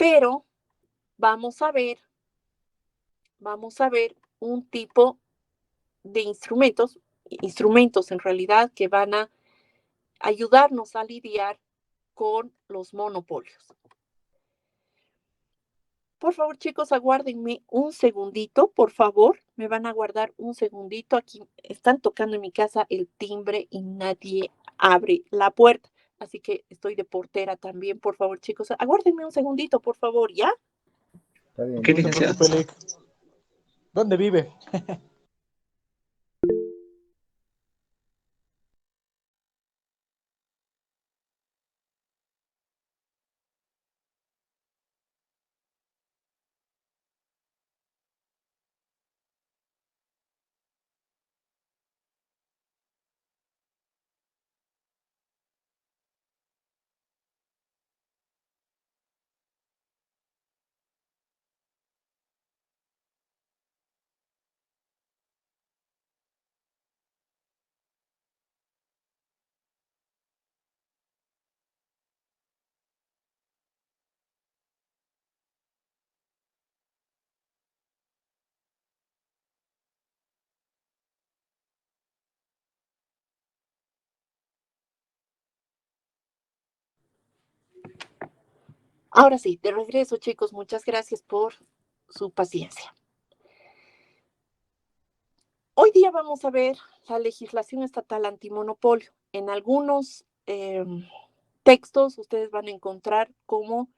Pero vamos a ver un tipo de instrumentos en realidad que van a ayudarnos a lidiar con los monopolios. Por favor, chicos, aguárdenme un segundito, por favor. Me van a aguardar un segundito. Aquí están tocando en mi casa el timbre y nadie abre la puerta. Así que estoy de portera también, por favor, chicos. Aguárdenme un segundito, por favor, ¿ya? Está bien, Ok, no se licenciado. preocupe, Lick. ¿Dónde vive? Ahora sí, de regreso, chicos. Muchas gracias por su paciencia. Hoy día vamos a ver la legislación estatal antimonopolio. En algunos textos ustedes van a encontrar como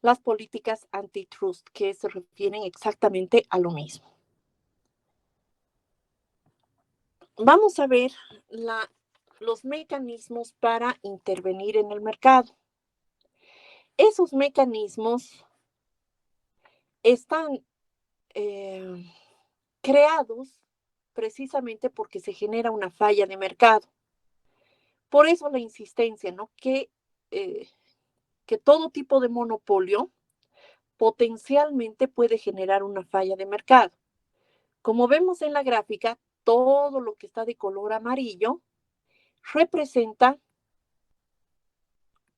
las políticas antitrust, que se refieren exactamente a lo mismo. Vamos a ver los mecanismos para intervenir en el mercado. Esos mecanismos están creados precisamente porque se genera una falla de mercado. Por eso la insistencia, ¿no? Que todo tipo de monopolio potencialmente puede generar una falla de mercado. Como vemos en la gráfica, todo lo que está de color amarillo representa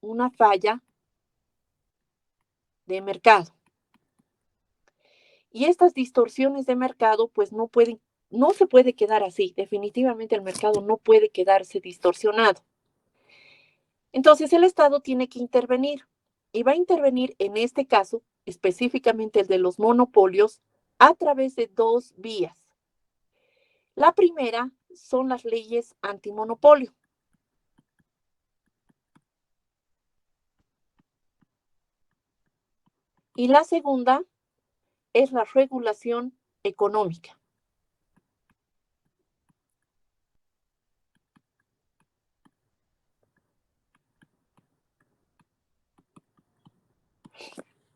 una falla de mercado. Y estas distorsiones de mercado, pues no se puede quedar así. Definitivamente el mercado no puede quedarse distorsionado. Entonces el Estado tiene que intervenir y va a intervenir en este caso, específicamente el de los monopolios, a través de dos vías. La primera son las leyes antimonopolio. Y la segunda es la regulación económica.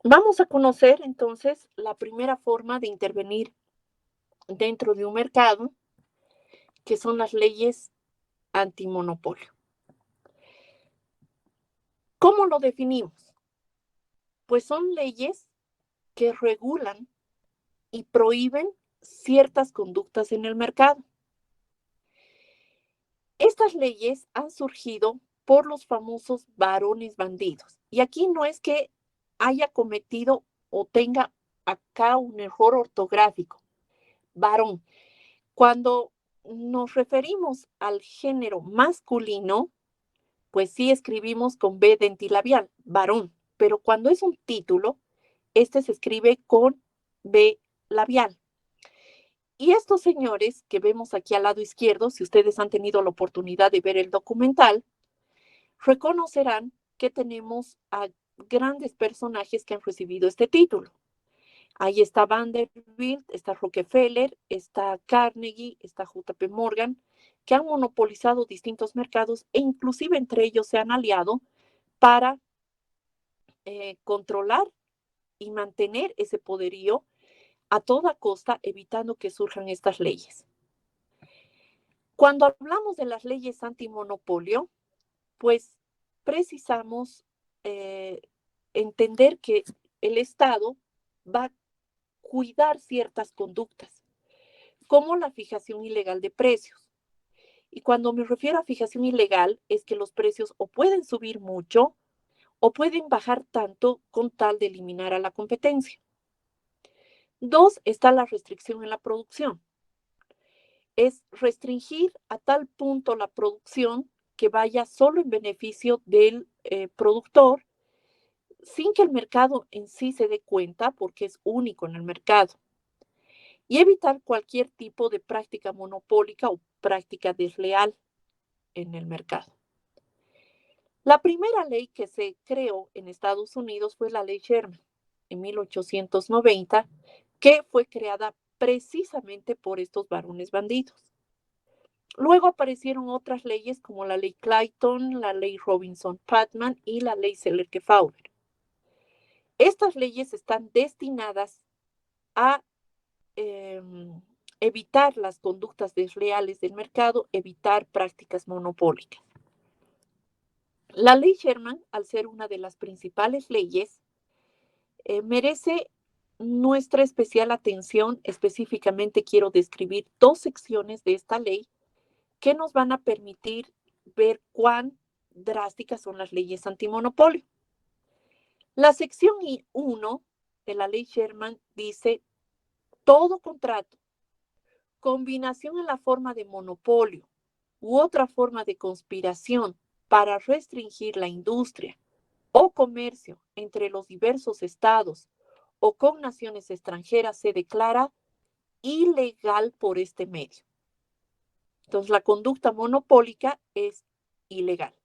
Vamos a conocer entonces la primera forma de intervenir dentro de un mercado, que son las leyes antimonopolio. ¿Cómo lo definimos? Pues son leyes que regulan y prohíben ciertas conductas en el mercado. Estas leyes han surgido por los famosos varones bandidos. Y aquí no es que haya cometido o tenga acá un error ortográfico. Varón. Cuando nos referimos al género masculino, pues sí escribimos con B dentilabial, varón. Pero cuando es un título, este se escribe con B labial. Y estos señores que vemos aquí al lado izquierdo, si ustedes han tenido la oportunidad de ver el documental, reconocerán que tenemos a grandes personajes que han recibido este título. Ahí está Vanderbilt, está Rockefeller, está Carnegie, está JP Morgan, que han monopolizado distintos mercados e inclusive entre ellos se han aliado para controlar y mantener ese poderío a toda costa, evitando que surjan estas leyes. Cuando hablamos de las leyes antimonopolio, pues precisamos entender que el Estado va a cuidar ciertas conductas, como la fijación ilegal de precios. Y cuando me refiero a fijación ilegal, es que los precios o pueden subir mucho o pueden bajar tanto con tal de eliminar a la competencia. 2, está la restricción en la producción. Es restringir a tal punto la producción que vaya solo en beneficio del productor, sin que el mercado en sí se dé cuenta, porque es único en el mercado. Y evitar cualquier tipo de práctica monopólica o práctica desleal en el mercado. La primera ley que se creó en Estados Unidos fue la ley Sherman en 1890, que fue creada precisamente por estos varones bandidos. Luego aparecieron otras leyes como la ley Clayton, la ley Robinson-Patman y la ley Selleck-Fowler. Estas leyes están destinadas a eh, evitar las conductas desleales del mercado, evitar prácticas monopólicas. La ley Sherman, al ser una de las principales leyes, merece nuestra especial atención. Específicamente quiero describir 2 secciones de esta ley que nos van a permitir ver cuán drásticas son las leyes antimonopolio. La sección 1 de la ley Sherman dice: todo contrato, combinación en la forma de monopolio u otra forma de conspiración para restringir la industria o comercio entre los diversos estados o con naciones extranjeras se declara ilegal por este medio. Entonces, la conducta monopólica es ilegal.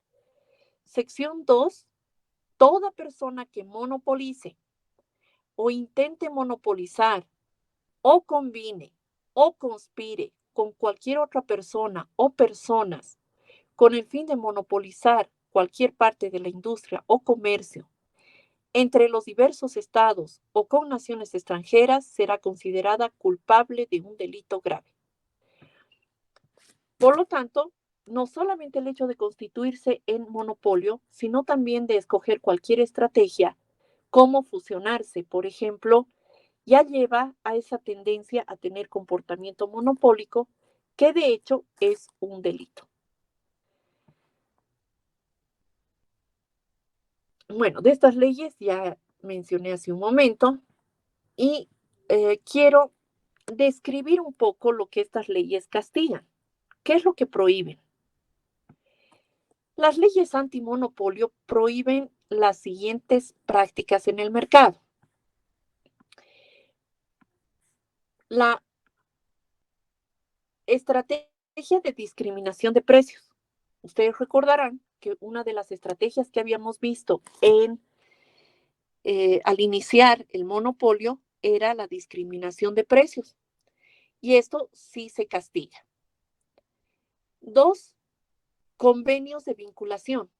Sección 2. Toda persona que monopolice o intente monopolizar o combine o conspire con cualquier otra persona o personas con el fin de monopolizar cualquier parte de la industria o comercio entre los diversos estados o con naciones extranjeras será considerada culpable de un delito grave. Por lo tanto, no solamente el hecho de constituirse en monopolio, sino también de escoger cualquier estrategia, como fusionarse, por ejemplo, ya lleva a esa tendencia a tener comportamiento monopólico, que de hecho es un delito. Bueno, de estas leyes ya mencioné hace un momento y quiero describir un poco lo que estas leyes castigan. ¿Qué es lo que prohíben? Las leyes antimonopolio prohíben las siguientes prácticas en el mercado. La estrategia de discriminación de precios. Ustedes recordarán que una de las estrategias que habíamos visto al iniciar el monopolio era la discriminación de precios. Y esto sí se castiga. 2, convenios de vinculación.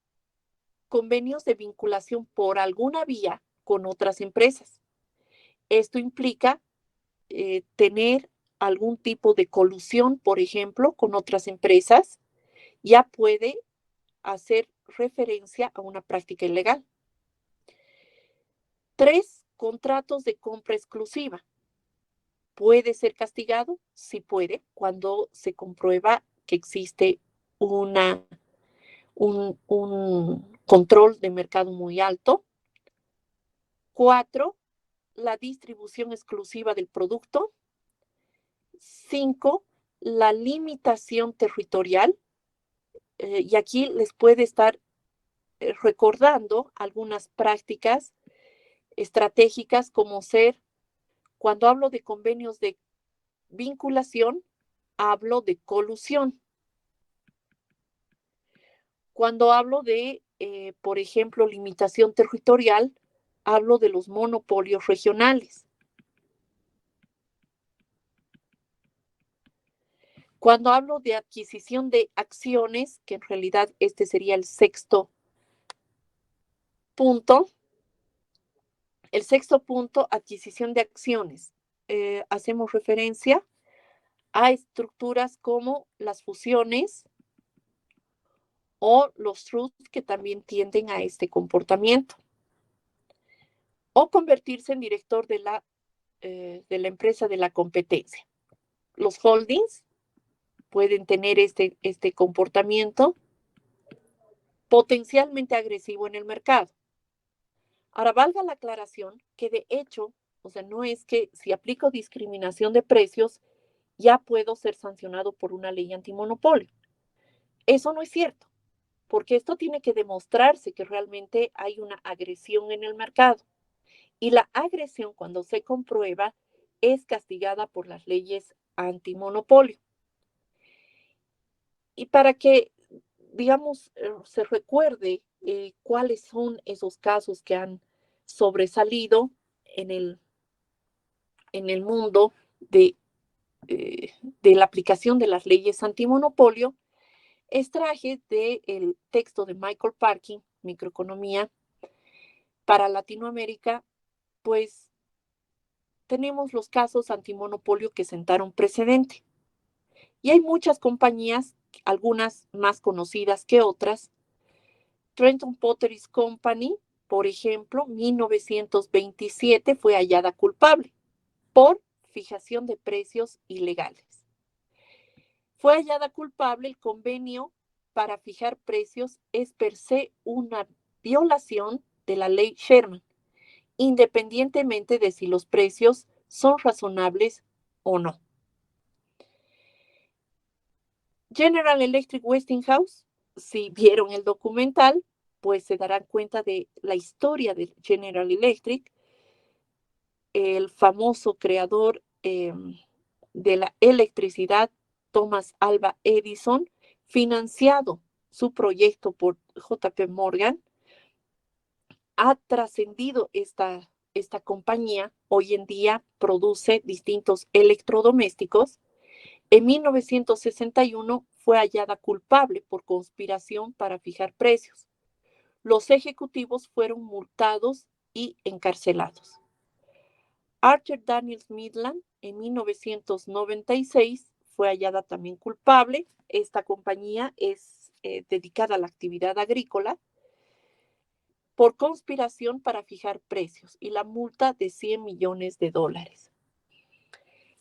Convenios de vinculación por alguna vía con otras empresas. Esto implica tener algún tipo de colusión, por ejemplo, con otras empresas, ya puede hacer referencia a una práctica ilegal. 3, contratos de compra exclusiva. ¿Puede ser castigado? Sí puede, cuando se comprueba que existe un control de mercado muy alto. 4, la distribución exclusiva del producto. 5, la limitación territorial. Y aquí les puede estar recordando algunas prácticas estratégicas como ser, cuando hablo de convenios de vinculación, hablo de colusión. Cuando hablo de, por ejemplo, limitación territorial, hablo de los monopolios regionales. Cuando hablo de adquisición de acciones, que en realidad este sería el sexto punto, adquisición de acciones. Hacemos referencia a estructuras como las fusiones o los trusts, que también tienden a este comportamiento. O convertirse en director de la empresa de la competencia. Los holdings pueden tener este comportamiento potencialmente agresivo en el mercado. Ahora, valga la aclaración que de hecho, o sea, no es que si aplico discriminación de precios, ya puedo ser sancionado por una ley antimonopolio. Eso no es cierto, porque esto tiene que demostrarse que realmente hay una agresión en el mercado. Y la agresión, cuando se comprueba, es castigada por las leyes antimonopolio. Y para que, digamos, se recuerde cuáles son esos casos que han sobresalido en el mundo de, de la aplicación de las leyes antimonopolio, extraje del texto de Michael Parkin, Microeconomía para Latinoamérica, pues tenemos los casos antimonopolio que sentaron precedente. Y hay muchas compañías, algunas más conocidas que otras. Trenton Potteries Company, por ejemplo, 1927 fue hallada culpable por fijación de precios ilegales. Fue hallada culpable. El convenio para fijar precios es per se una violación de la ley Sherman, independientemente de si los precios son razonables o no. General Electric Westinghouse, si vieron el documental, pues se darán cuenta de la historia de General Electric, el famoso creador de la electricidad, Thomas Alva Edison, financiado su proyecto por JP Morgan, ha trascendido esta compañía. Hoy en día produce distintos electrodomésticos. En 1961 fue hallada culpable por conspiración para fijar precios. Los ejecutivos fueron multados y encarcelados. Archer Daniels Midland en 1996 fue hallada también culpable. Esta compañía es dedicada a la actividad agrícola por conspiración para fijar precios y la multa de $100 millones.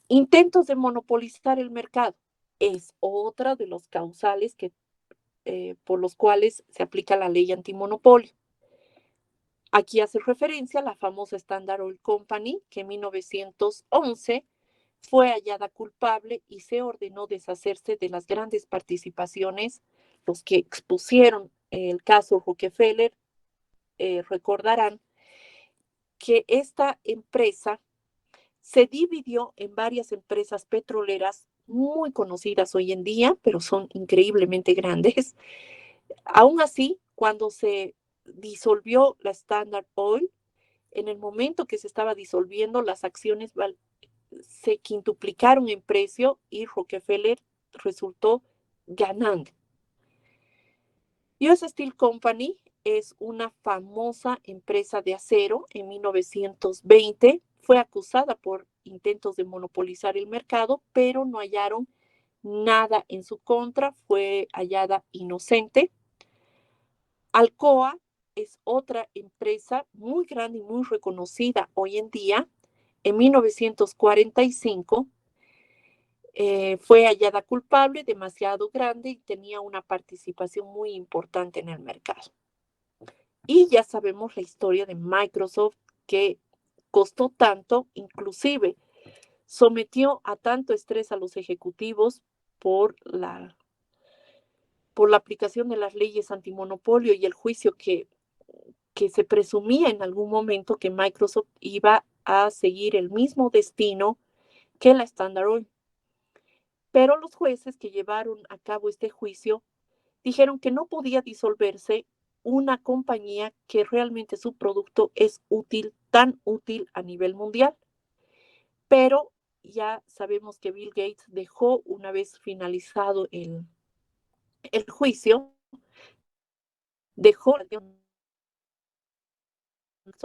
Intentos de monopolizar el mercado es otra de los causales por los cuales se aplica la ley antimonopolio. Aquí hace referencia a la famosa Standard Oil Company, que en 1911 fue hallada culpable y se ordenó deshacerse de las grandes participaciones. Los que expusieron el caso Rockefeller recordarán que esta empresa se dividió en varias empresas petroleras muy conocidas hoy en día, pero son increíblemente grandes. Aún así, cuando se disolvió la Standard Oil, en el momento que se estaba disolviendo, las acciones se quintuplicaron en precio y Rockefeller resultó ganando. US Steel Company es una famosa empresa de acero. En 1920 fue acusada por intentos de monopolizar el mercado, pero no hallaron nada en su contra, fue hallada inocente. Alcoa es otra empresa muy grande y muy reconocida hoy en día. En 1945 fue hallada culpable, demasiado grande y tenía una participación muy importante en el mercado. Y ya sabemos la historia de Microsoft, que costó tanto, inclusive sometió a tanto estrés a los ejecutivos por la aplicación de las leyes antimonopolio y el juicio que se presumía en algún momento que Microsoft iba a seguir el mismo destino que la Standard Oil. Pero los jueces que llevaron a cabo este juicio dijeron que no podía disolverse una compañía que realmente su producto es útil, tan útil a nivel mundial. Pero ya sabemos que Bill Gates dejó, una vez finalizado el juicio, dejó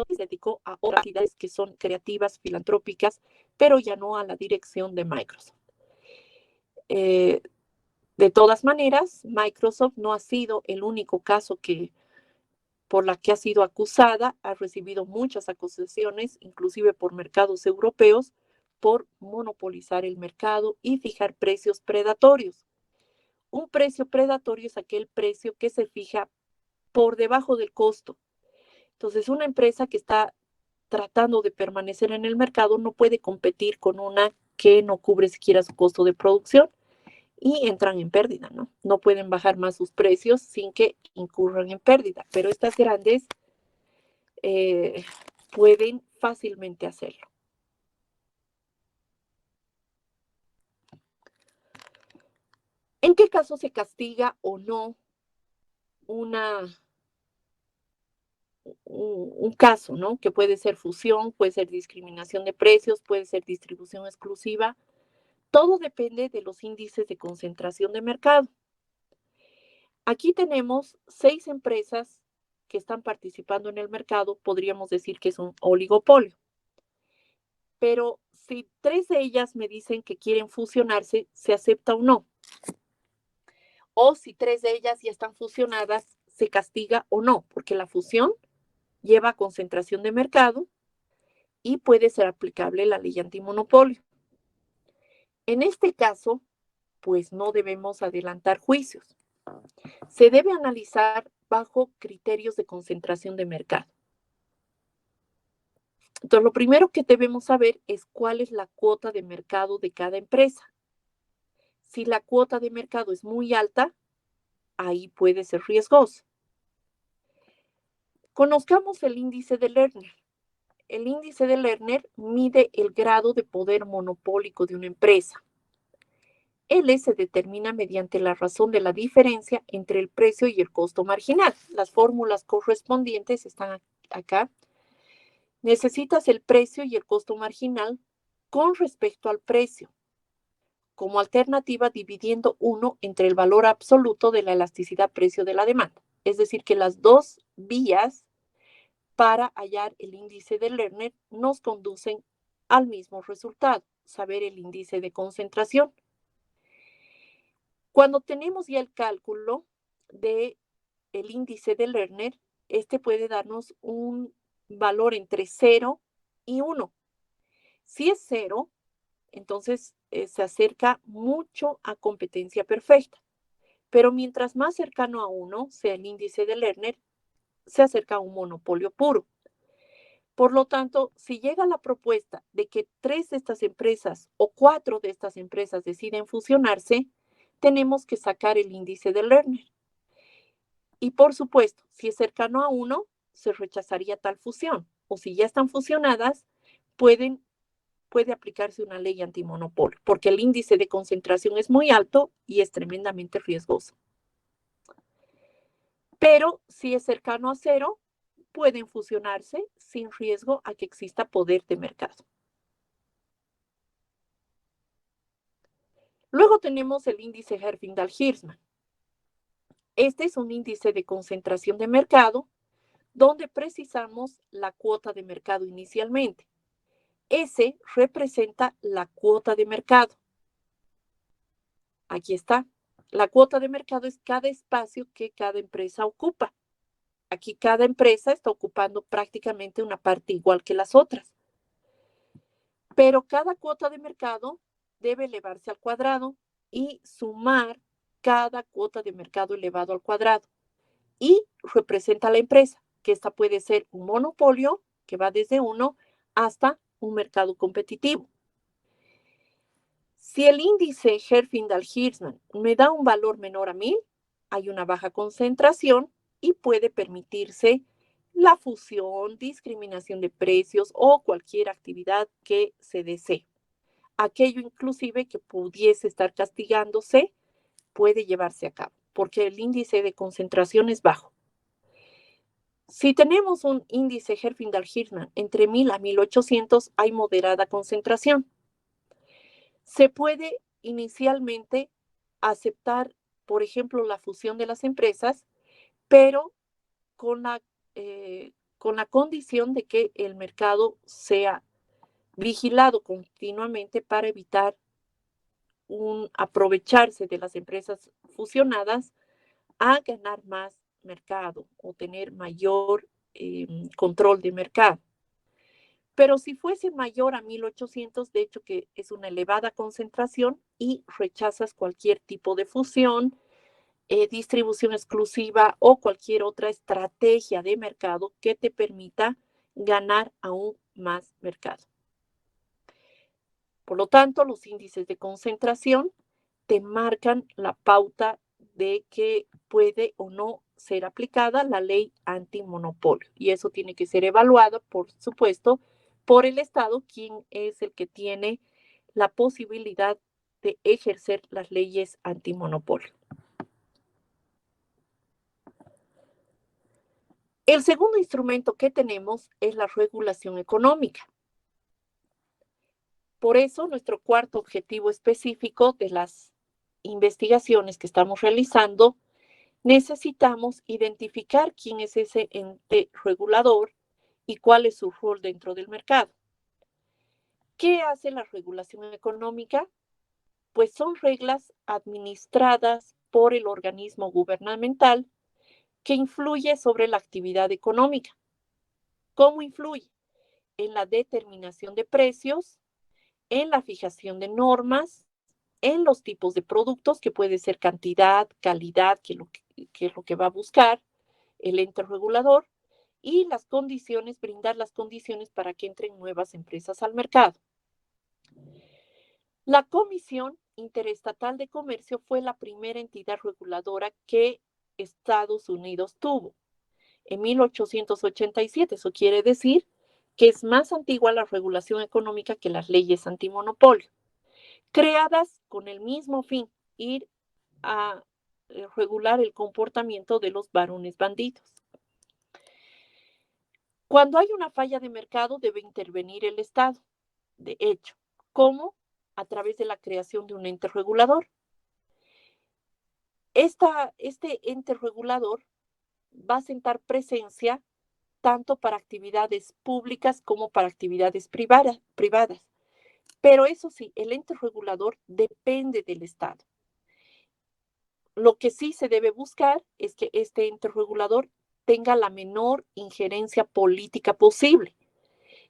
se dedicó a otras actividades que son creativas, filantrópicas, pero ya no a la dirección de Microsoft. Eh, de todas maneras, Microsoft no ha sido el único caso por la que ha sido acusada. Ha recibido muchas acusaciones, inclusive por mercados europeos, por monopolizar el mercado y fijar precios predatorios. Un precio predatorio es aquel precio que se fija por debajo del costo. Entonces, una empresa que está tratando de permanecer en el mercado no puede competir con una que no cubre siquiera su costo de producción y entran en pérdida, ¿no? No pueden bajar más sus precios sin que incurran en pérdida, pero estas grandes eh, pueden fácilmente hacerlo. ¿En qué caso se castiga o no una, un caso, ¿no? Que puede ser fusión, puede ser discriminación de precios, puede ser distribución exclusiva. Todo depende de los índices de concentración de mercado. Aquí tenemos 6 empresas que están participando en el mercado, podríamos decir que es un oligopolio. Pero si 3 de ellas me dicen que quieren fusionarse, se acepta o no. O si 3 de ellas ya están fusionadas, se castiga o no, porque la fusión lleva a concentración de mercado y puede ser aplicable la ley antimonopolio. En este caso, pues no debemos adelantar juicios. Se debe analizar bajo criterios de concentración de mercado. Entonces, lo primero que debemos saber es cuál es la cuota de mercado de cada empresa. Si la cuota de mercado es muy alta, ahí puede ser riesgoso. Conozcamos el índice de Lerner. El índice de Lerner mide el grado de poder monopólico de una empresa. L se determina mediante la razón de la diferencia entre el precio y el costo marginal. Las fórmulas correspondientes están acá. Necesitas el precio y el costo marginal con respecto al precio. Como alternativa, dividiendo 1 entre el valor absoluto de la elasticidad precio de la demanda. Es decir, que las dos vías para hallar el índice de Lerner nos conducen al mismo resultado, saber el índice de concentración. Cuando tenemos ya el cálculo del índice de Lerner, este puede darnos un valor entre 0 y 1. Si es 0, entonces se acerca mucho a competencia perfecta. Pero mientras más cercano a 1 sea el índice de Lerner, se acerca a un monopolio puro. Por lo tanto, si llega la propuesta de que 3 de estas empresas o 4 de estas empresas deciden fusionarse, tenemos que sacar el índice de Lerner. Y por supuesto, si es cercano a 1, se rechazaría tal fusión. O si ya están fusionadas, puede aplicarse una ley antimonopolio, porque el índice de concentración es muy alto y es tremendamente riesgoso. Pero si es cercano a 0, pueden fusionarse sin riesgo a que exista poder de mercado. Luego tenemos el índice Herfindahl-Hirschman. Este es un índice de concentración de mercado donde precisamos la cuota de mercado inicialmente. S representa la cuota de mercado. Aquí está. La cuota de mercado es cada espacio que cada empresa ocupa. Aquí cada empresa está ocupando prácticamente una parte igual que las otras. Pero cada cuota de mercado debe elevarse al cuadrado y sumar cada cuota de mercado elevado al cuadrado. Y representa a la empresa, que esta puede ser un monopolio, que va desde 1 hasta un mercado competitivo. Si el índice Herfindahl-Hirschman me da un valor menor a 1000, hay una baja concentración y puede permitirse la fusión, discriminación de precios o cualquier actividad que se desee. Aquello inclusive que pudiese estar castigándose puede llevarse a cabo, porque el índice de concentración es bajo. Si tenemos un índice Herfindahl-Hirschman entre 1000 a 1800, hay moderada concentración. Se puede inicialmente aceptar, por ejemplo, la fusión de las empresas, pero con la condición de que el mercado sea vigilado continuamente para evitar un aprovecharse de las empresas fusionadas a ganar más mercado o tener mayor control de mercado. Pero si fuese mayor a 1800, de hecho que es una elevada concentración y rechazas cualquier tipo de fusión distribución exclusiva o cualquier otra estrategia de mercado que te permita ganar aún más mercado. Por lo tanto, los índices de concentración te marcan la pauta de que puede o no ser aplicada la ley antimonopolio. Y eso tiene que ser evaluado, por supuesto, por el Estado, quien es el que tiene la posibilidad de ejercer las leyes antimonopolio. El segundo instrumento que tenemos es la regulación económica. Por eso, nuestro cuarto objetivo específico de las investigaciones que estamos realizando, necesitamos identificar quién es ese ente regulador y cuál es su rol dentro del mercado. ¿Qué hace la regulación económica? Pues son reglas administradas por el organismo gubernamental que influye sobre la actividad económica. ¿Cómo influye? En la determinación de precios, en la fijación de normas, en los tipos de productos, que puede ser cantidad, calidad, que es lo que va a buscar el ente regulador, y las condiciones, brindar las condiciones para que entren nuevas empresas al mercado. La Comisión Interestatal de Comercio fue la primera entidad reguladora que Estados Unidos tuvo en 1887. Eso quiere decir que es más antigua la regulación económica que las leyes antimonopolio, creadas con el mismo fin, ir a regular el comportamiento de los varones bandidos. Cuando hay una falla de mercado, debe intervenir el Estado, de hecho. ¿Cómo? A través de la creación de un ente regulador. Este ente regulador va a sentar presencia tanto para actividades públicas como para actividades privadas. Pero eso sí, el ente regulador depende del Estado. Lo que sí se debe buscar es que este ente regulador tenga la menor injerencia política posible.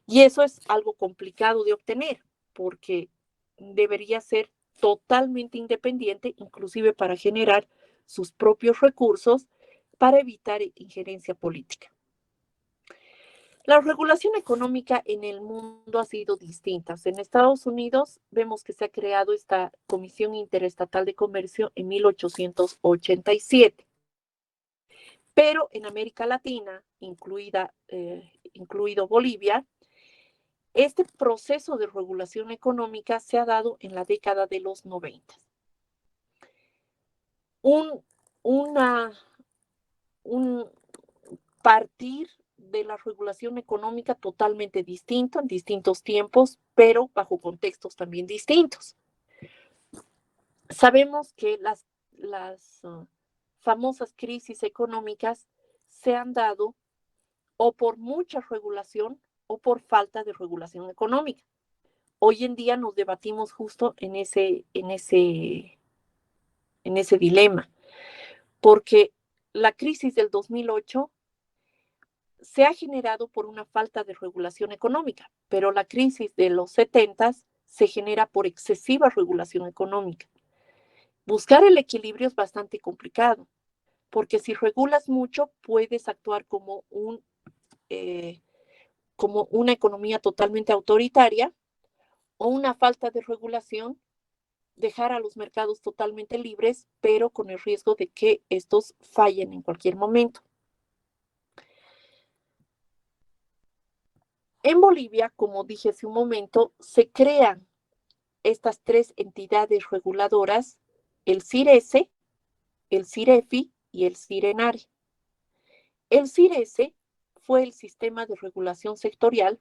Y eso es algo complicado de obtener, porque debería ser totalmente independiente, inclusive para generar sus propios recursos para evitar injerencia política. La regulación económica en el mundo ha sido distinta. En Estados Unidos vemos que se ha creado esta Comisión Interestatal de Comercio en 1887. Pero en América Latina, incluido Bolivia, este proceso de regulación económica se ha dado en la década de los 90. Un partir de la regulación económica totalmente distinto en distintos tiempos, pero bajo contextos también distintos. Sabemos que las famosas crisis económicas se han dado o por mucha regulación o por falta de regulación económica. Hoy en día nos debatimos justo en ese dilema, porque la crisis del 2008 se ha generado por una falta de regulación económica, pero la crisis de los 70 se genera por excesiva regulación económica. Buscar el equilibrio es bastante complicado, porque si regulas mucho, puedes actuar como una economía totalmente autoritaria, o una falta de regulación, dejar a los mercados totalmente libres, pero con el riesgo de que estos fallen en cualquier momento. En Bolivia, como dije hace un momento, se crean estas tres entidades reguladoras: el CIRESE, el CIREFI y el CIRENARE. El CIRESE fue el sistema de regulación sectorial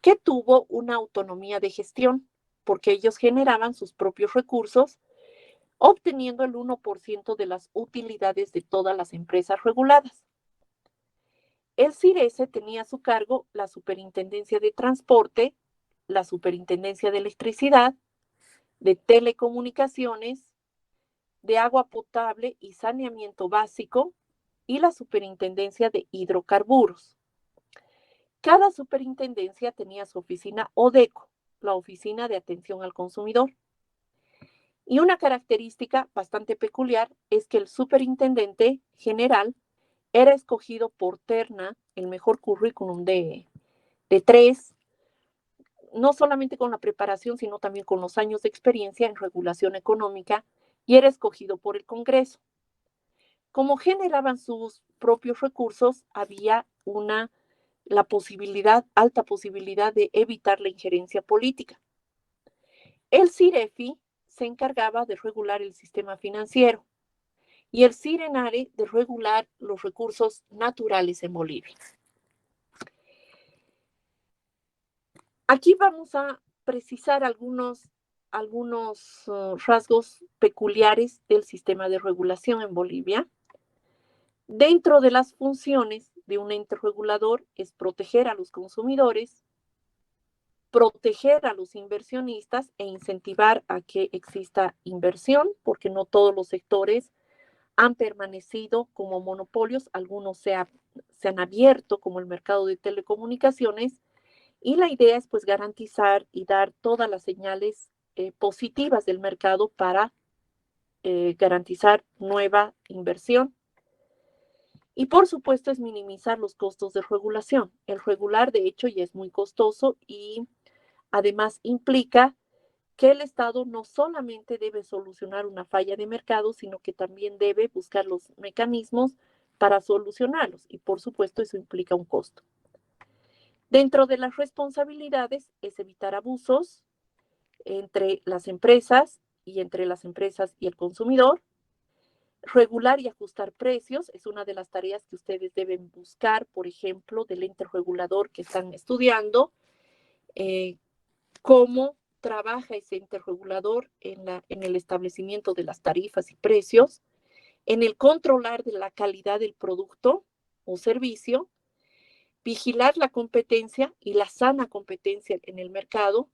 que tuvo una autonomía de gestión, porque ellos generaban sus propios recursos, obteniendo el 1% de las utilidades de todas las empresas reguladas. El CIRESE tenía a su cargo la Superintendencia de Transporte, la Superintendencia de Electricidad, de Telecomunicaciones, de Agua Potable y Saneamiento Básico, y la Superintendencia de Hidrocarburos. Cada superintendencia tenía su oficina ODECO, la Oficina de Atención al Consumidor. Y una característica bastante peculiar es que el superintendente general era escogido por terna, el mejor currículum de tres, no solamente con la preparación, sino también con los años de experiencia en regulación económica, y era escogido por el Congreso. Como generaban sus propios recursos, había la posibilidad, alta posibilidad de evitar la injerencia política. El CIREFI se encargaba de regular el sistema financiero y el CIRENARE de regular los recursos naturales en Bolivia. Aquí vamos a precisar algunos rasgos peculiares del sistema de regulación en Bolivia. Dentro de las funciones de un ente regulador es proteger a los consumidores, proteger a los inversionistas e incentivar a que exista inversión, porque no todos los sectores han permanecido como monopolios, algunos se han abierto como el mercado de telecomunicaciones, y la idea es pues garantizar y dar todas las señales positivas del mercado para garantizar nueva inversión. Y por supuesto es minimizar los costos de regulación. El regular de hecho ya es muy costoso y además implica que el Estado no solamente debe solucionar una falla de mercado, sino que también debe buscar los mecanismos para solucionarlos. Y por supuesto eso implica un costo. Dentro de las responsabilidades es evitar abusos entre las empresas y entre las empresas y el consumidor. Regular y ajustar precios es una de las tareas que ustedes deben buscar, por ejemplo, del ente regulador que están estudiando, cómo trabaja ese ente regulador en el establecimiento de las tarifas y precios, en el controlar de la calidad del producto o servicio, vigilar la competencia y la sana competencia en el mercado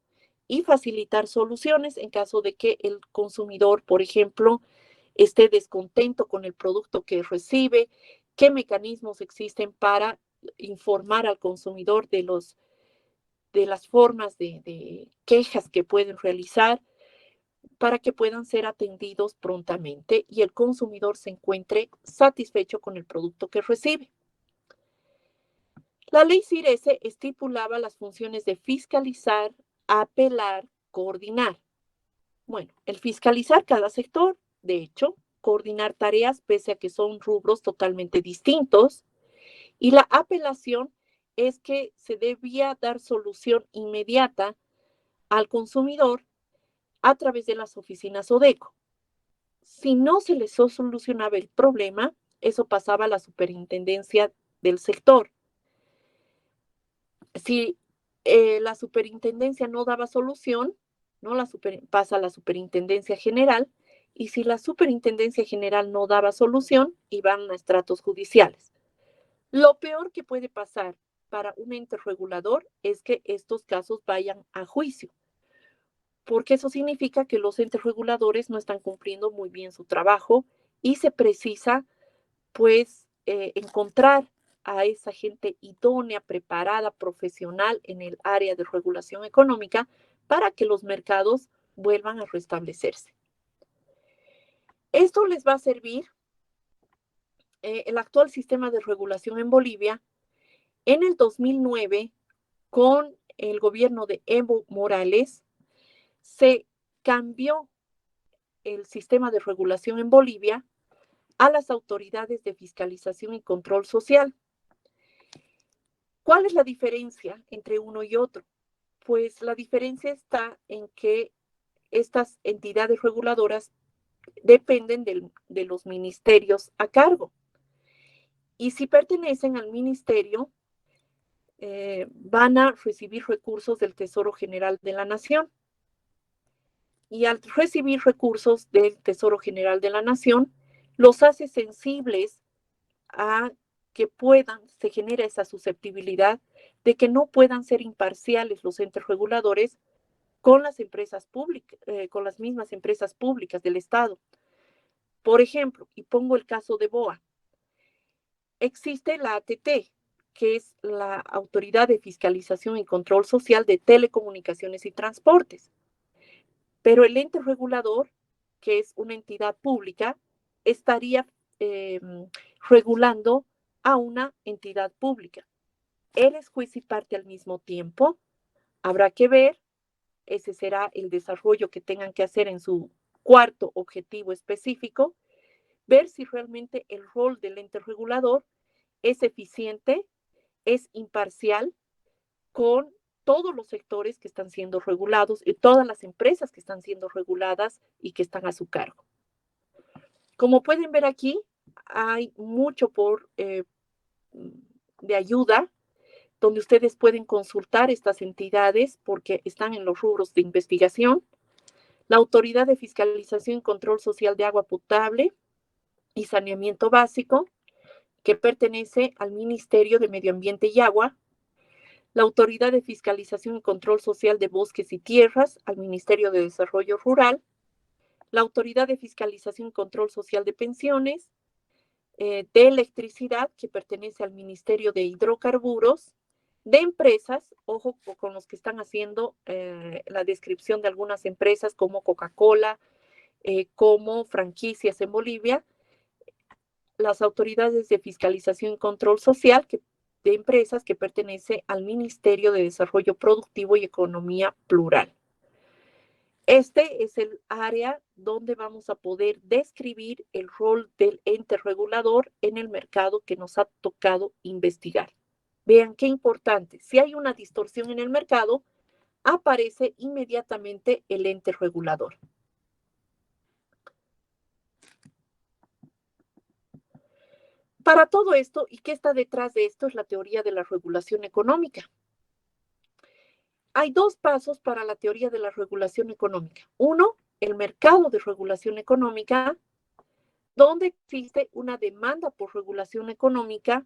y facilitar soluciones en caso de que el consumidor, por ejemplo, esté descontento con el producto que recibe, qué mecanismos existen para informar al consumidor de las formas de quejas que pueden realizar para que puedan ser atendidos prontamente y el consumidor se encuentre satisfecho con el producto que recibe. La ley CIRESE estipulaba las funciones de fiscalizar, apelar, coordinar. Bueno, el fiscalizar cada sector, de hecho, coordinar tareas pese a que son rubros totalmente distintos. Y la apelación es que se debía dar solución inmediata al consumidor a través de las oficinas ODECO. Si no se les solucionaba el problema, eso pasaba a la superintendencia del sector. Si la superintendencia no daba solución, ¿no? Pasa a la superintendencia general, y si la superintendencia general no daba solución, iban a estratos judiciales. Lo peor que puede pasar para un ente regulador es que estos casos vayan a juicio, porque eso significa que los entes reguladores no están cumpliendo muy bien su trabajo y se precisa, pues, encontrar a esa gente idónea, preparada, profesional en el área de regulación económica para que los mercados vuelvan a restablecerse. Esto les va a servir el actual sistema de regulación en Bolivia. En el 2009, con el gobierno de Evo Morales, se cambió el sistema de regulación en Bolivia a las autoridades de fiscalización y control social. ¿Cuál es la diferencia entre uno y otro? Pues la diferencia está en que estas entidades reguladoras dependen de los ministerios a cargo. Y si pertenecen al ministerio, van a recibir recursos del Tesoro General de la Nación. Y al recibir recursos del Tesoro General de la Nación, los hace sensibles a que se genera esa susceptibilidad de que no puedan ser imparciales los entes reguladores con las empresas públicas, con las mismas empresas públicas del Estado. Por ejemplo, y pongo el caso de BOA, existe la ATT, que es la Autoridad de Fiscalización y Control Social de Telecomunicaciones y Transportes, pero el ente regulador que es una entidad pública, estaría regulando a una entidad pública. ¿Eres juez y parte al mismo tiempo? Habrá que ver, ese será el desarrollo que tengan que hacer en su cuarto objetivo específico, ver si realmente el rol del ente regulador es eficiente, es imparcial con todos los sectores que están siendo regulados y todas las empresas que están siendo reguladas y que están a su cargo. Como pueden ver aquí, hay mucho de ayuda donde ustedes pueden consultar estas entidades porque están en los rubros de investigación. La Autoridad de Fiscalización y Control Social de Agua Potable y Saneamiento Básico, que pertenece al Ministerio de Medio Ambiente y Agua. La Autoridad de Fiscalización y Control Social de Bosques y Tierras, al Ministerio de Desarrollo Rural. La Autoridad de Fiscalización y Control Social de Pensiones, de Electricidad, que pertenece al Ministerio de Hidrocarburos, de empresas, ojo con los que están haciendo la descripción de algunas empresas como Coca-Cola, como franquicias en Bolivia, las autoridades de fiscalización y control social de empresas que pertenece al Ministerio de Desarrollo Productivo y Economía Plural. Este es el área donde vamos a poder describir el rol del ente regulador en el mercado que nos ha tocado investigar. Vean qué importante, si hay una distorsión en el mercado, aparece inmediatamente el ente regulador. Para todo esto, ¿y qué está detrás de esto? Es la teoría de la regulación económica. Hay dos pasos para la teoría de la regulación económica. Uno, el mercado de regulación económica, donde existe una demanda por regulación económica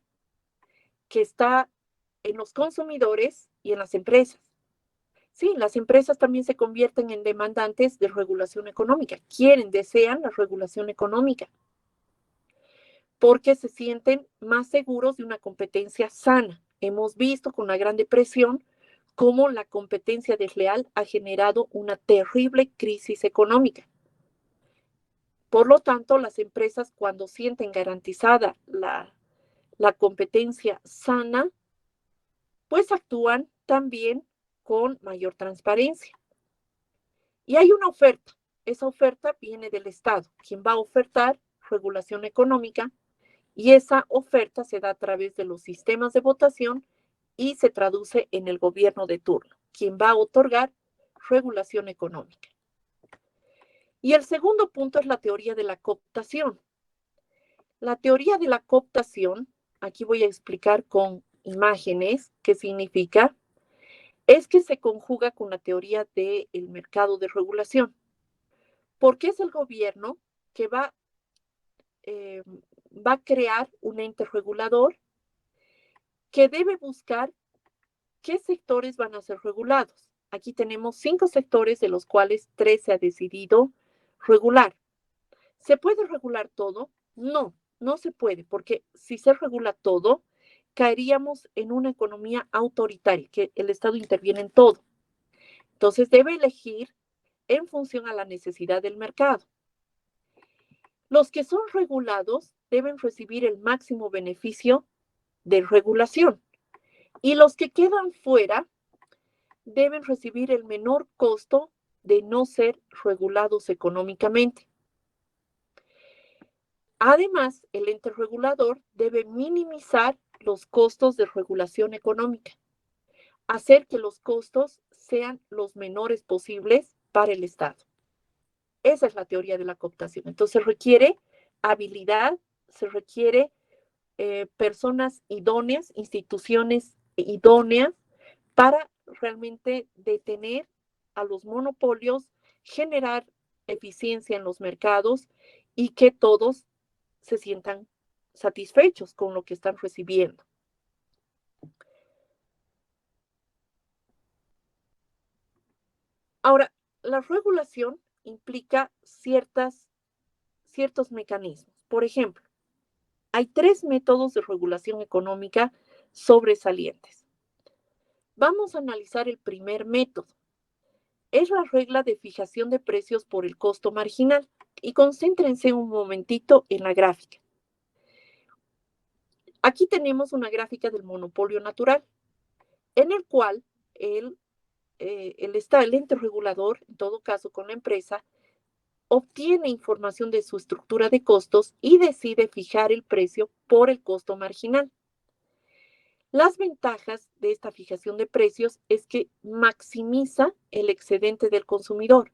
que está en los consumidores y en las empresas. Sí, las empresas también se convierten en demandantes de regulación económica. Quieren, desean la regulación económica porque se sienten más seguros de una competencia sana. Hemos visto con la Gran Depresión cómo la competencia desleal ha generado una terrible crisis económica. Por lo tanto, las empresas, cuando sienten garantizada la competencia sana, pues actúan también con mayor transparencia. Y hay una oferta. Esa oferta viene del Estado, quien va a ofertar regulación económica, y esa oferta se da a través de los sistemas de votación y se traduce en el gobierno de turno, quien va a otorgar regulación económica. Y el segundo punto es la teoría de la cooptación. La teoría de la cooptación, aquí voy a explicar con imágenes qué significa, es que se conjuga con la teoría del mercado de regulación, porque es el gobierno que va a crear un ente regulador que debe buscar qué sectores van a ser regulados. Aquí tenemos 5 sectores, de los cuales 3 se ha decidido regular. ¿Se puede regular todo? No, no se puede, porque si se regula todo, caeríamos en una economía autoritaria, que el Estado interviene en todo. Entonces debe elegir en función a la necesidad del mercado. Los que son regulados deben recibir el máximo beneficio de regulación y los que quedan fuera deben recibir el menor costo de no ser regulados económicamente. Además, el ente regulador debe minimizar los costos de regulación económica, hacer que los costos sean los menores posibles para el Estado. Esa es la teoría de la cooptación. Entonces requiere habilidad, se requiere personas idóneas, instituciones idóneas para realmente detener a los monopolios, generar eficiencia en los mercados y que todos se sientan satisfechos con lo que están recibiendo. Ahora, la regulación implica ciertos mecanismos. Por ejemplo, hay 3 métodos de regulación económica sobresalientes. Vamos a analizar el primer método. Es la regla de fijación de precios por el costo marginal. Y concéntrense un momentito en la gráfica. Aquí tenemos una gráfica del monopolio natural, en el cual el ente regulador, en todo caso con la empresa, obtiene información de su estructura de costos y decide fijar el precio por el costo marginal. Las ventajas de esta fijación de precios es que maximiza el excedente del consumidor.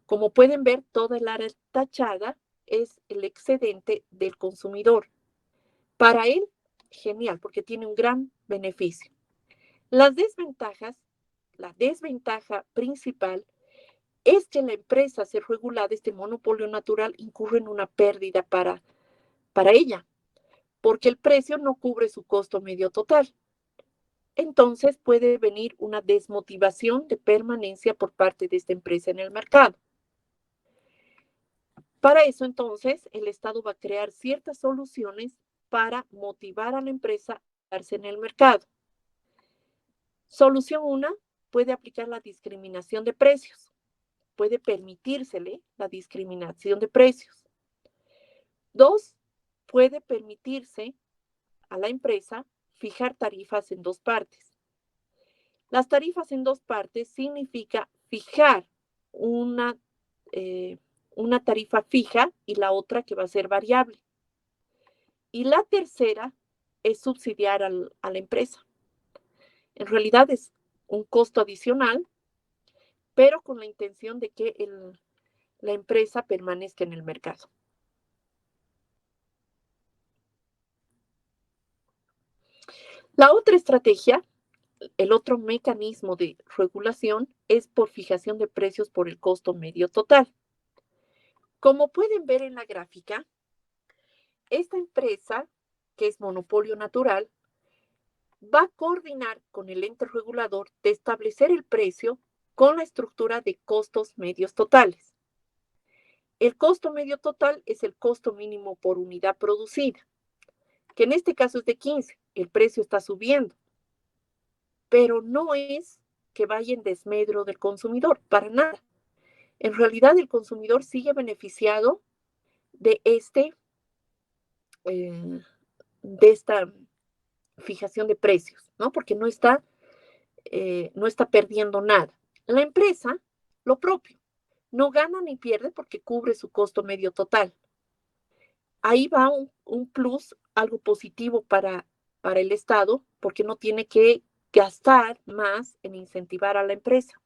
Como pueden ver, toda el área tachada es el excedente del consumidor. Para él, genial, porque tiene un gran beneficio. Las desventajas, la desventaja principal es que la empresa ser regulada, este monopolio natural, incurre en una pérdida para ella, porque el precio no cubre su costo medio total. Entonces puede venir una desmotivación de permanencia por parte de esta empresa en el mercado. Para eso, entonces, el Estado va a crear ciertas soluciones para motivar a la empresa a quedarse en el mercado. Solución 1, puede aplicar la discriminación de precios. Puede permitírsele la discriminación de precios. 2, puede permitirse a la empresa fijar tarifas en dos partes. Las tarifas en dos partes significa fijar una tarifa fija y la otra que va a ser variable. Y la tercera es subsidiar a la empresa. En realidad es un costo adicional, pero con la intención de que la empresa permanezca en el mercado. La otra estrategia, el otro mecanismo de regulación es por fijación de precios por el costo medio total. Como pueden ver en la gráfica, esta empresa, que es monopolio natural, va a coordinar con el ente regulador de establecer el precio con la estructura de costos medios totales. El costo medio total es el costo mínimo por unidad producida, que en este caso es de 15. El precio está subiendo, pero no es que vaya en desmedro del consumidor, para nada. En realidad el consumidor sigue beneficiado de esta fijación de precios, ¿no? Porque no está perdiendo nada. La empresa, lo propio, no gana ni pierde porque cubre su costo medio total. Ahí va un plus, algo positivo para el Estado, porque no tiene que gastar más en incentivar a la empresa.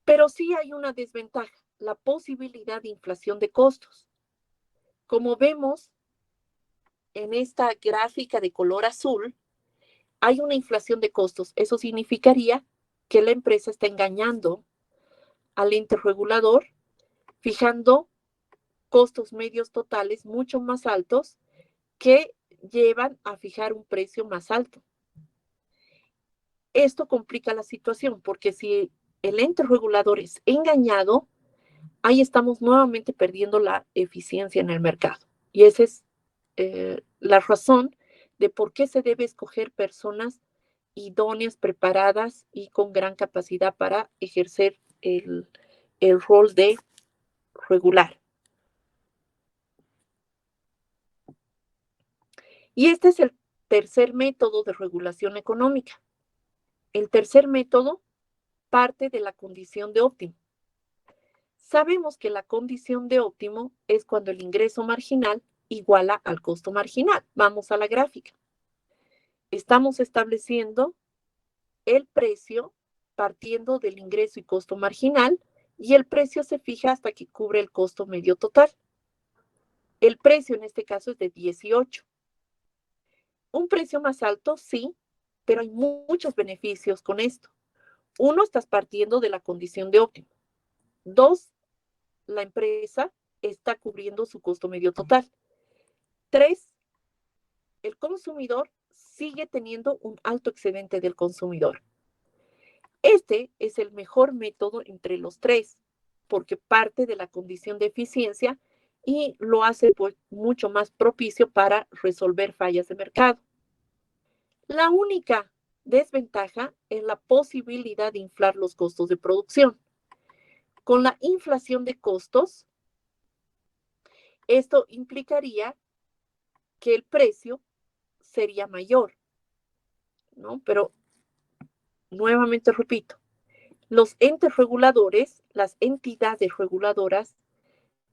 Pero sí hay una desventaja, la posibilidad de inflación de costos. Como vemos en esta gráfica de color azul, hay una inflación de costos. Eso significaría que la empresa está engañando al ente regulador, fijando costos medios totales mucho más altos que llevan a fijar un precio más alto. Esto complica la situación porque si el ente regulador es engañado, ahí estamos nuevamente perdiendo la eficiencia en el mercado. Y esa es la razón de por qué se debe escoger personas idóneas, preparadas y con gran capacidad para ejercer el rol de regular. Y este es el tercer método de regulación económica. El tercer método parte de la condición de óptimo. Sabemos que la condición de óptimo es cuando el ingreso marginal iguala al costo marginal. Vamos a la gráfica. Estamos estableciendo el precio partiendo del ingreso y costo marginal y el precio se fija hasta que cubre el costo medio total. El precio en este caso es de 18. Un precio más alto, sí, pero hay muchos beneficios con esto. Uno, estás partiendo de la condición de óptimo. Dos, la empresa está cubriendo su costo medio total. Tres, el consumidor sigue teniendo un alto excedente del consumidor. Este es el mejor método entre los tres, porque parte de la condición de eficiencia y lo hace pues, mucho más propicio para resolver fallas de mercado. La única desventaja es la posibilidad de inflar los costos de producción. Con la inflación de costos, esto implicaría que el precio sería mayor, ¿no? Pero nuevamente repito, los entes reguladores, las entidades reguladoras,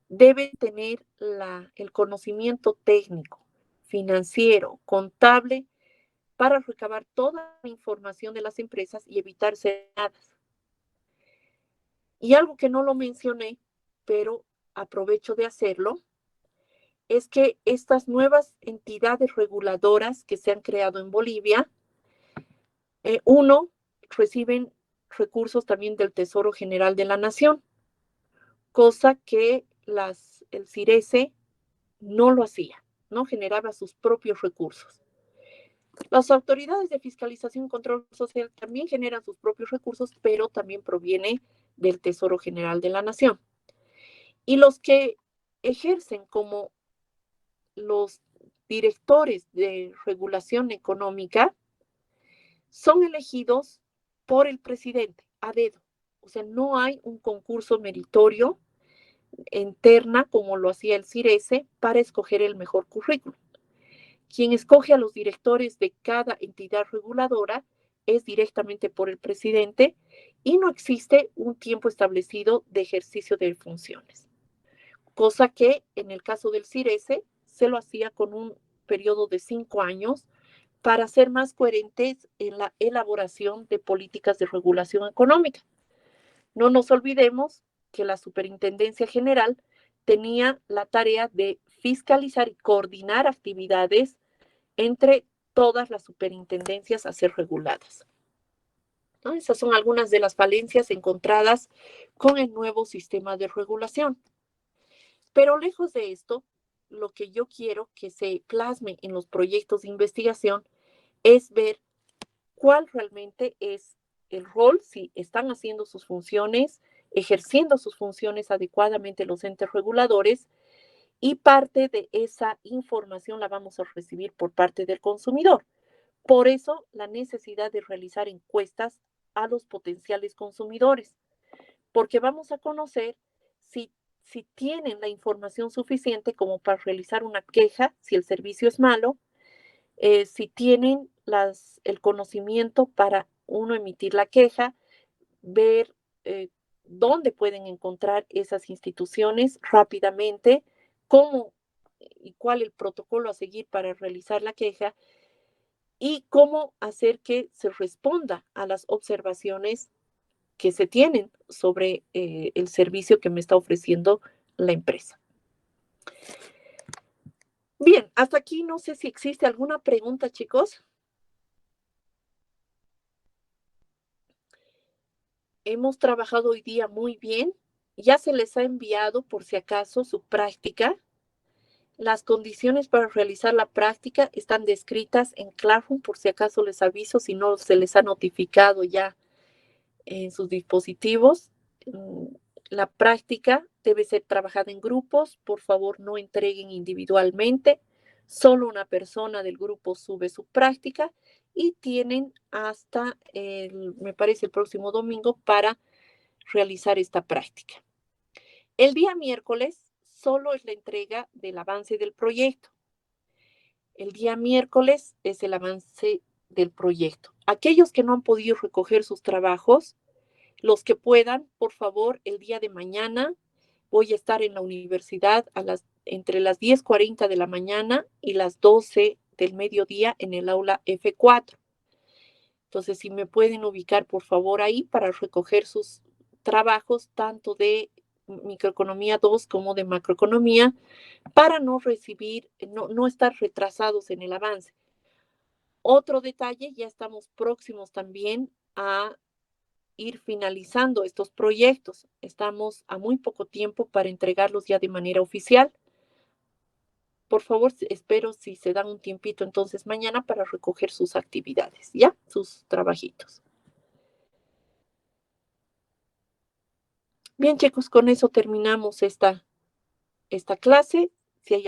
deben tener el conocimiento técnico, financiero, contable, para recabar toda la información de las empresas y evitar ser engañadas. Y algo que no lo mencioné, pero aprovecho de hacerlo, es que estas nuevas entidades reguladoras que se han creado en Bolivia, uno, reciben recursos también del Tesoro General de la Nación, cosa que el CIRESE no lo hacía, no generaba sus propios recursos. Las autoridades de fiscalización y control social también generan sus propios recursos, pero también proviene del Tesoro General de la Nación. Y los que ejercen como los directores de regulación económica son elegidos por el presidente a dedo. O sea, no hay un concurso meritorio interna como lo hacía el CIRESE para escoger el mejor currículum. Quien escoge a los directores de cada entidad reguladora es directamente por el presidente y no existe un tiempo establecido de ejercicio de funciones, cosa que en el caso del CIRESE se lo hacía con un periodo de 5 años para ser más coherentes en la elaboración de políticas de regulación económica. No nos olvidemos que la Superintendencia General tenía la tarea de fiscalizar y coordinar actividades entre todas las superintendencias a ser reguladas, ¿no? Esas son algunas de las falencias encontradas con el nuevo sistema de regulación. Pero lejos de esto, lo que yo quiero que se plasme en los proyectos de investigación es ver cuál realmente es el rol, si están haciendo sus funciones, ejerciendo sus funciones adecuadamente los entes reguladores, y parte de esa información la vamos a recibir por parte del consumidor. Por eso, la necesidad de realizar encuestas a los potenciales consumidores, porque vamos a conocer si tienen la información suficiente como para realizar una queja, si el servicio es malo, si tienen el conocimiento para uno emitir la queja, ver dónde pueden encontrar esas instituciones rápidamente, cómo y cuál el protocolo a seguir para realizar la queja y cómo hacer que se responda a las observaciones que se tienen sobre el servicio que me está ofreciendo la empresa. Bien, hasta aquí no sé si existe alguna pregunta, chicos. Hemos trabajado hoy día muy bien. Ya se les ha enviado, por si acaso, su práctica. Las condiciones para realizar la práctica están descritas en Classroom, por si acaso les aviso, si no se les ha notificado ya en sus dispositivos. La práctica debe ser trabajada en grupos. Por favor, no entreguen individualmente. Solo una persona del grupo sube su práctica y tienen hasta, me parece, el próximo domingo para realizar esta práctica. El día miércoles solo es la entrega del avance del proyecto. El día miércoles es el avance del proyecto. Aquellos que no han podido recoger sus trabajos, los que puedan, por favor, el día de mañana voy a estar en la universidad entre las 10:40 de la mañana y las 12 del mediodía en el aula F4. Entonces, si me pueden ubicar, por favor, ahí para recoger sus trabajos, tanto de microeconomía 2 como de macroeconomía, para no estar retrasados en el avance. Otro detalle, ya estamos próximos también a ir finalizando estos proyectos. Estamos a muy poco tiempo para entregarlos ya de manera oficial. Por favor, espero si se dan un tiempito entonces mañana para recoger sus actividades, ¿ya? Sus trabajitos. Bien, chicos, con eso terminamos esta clase. Si hay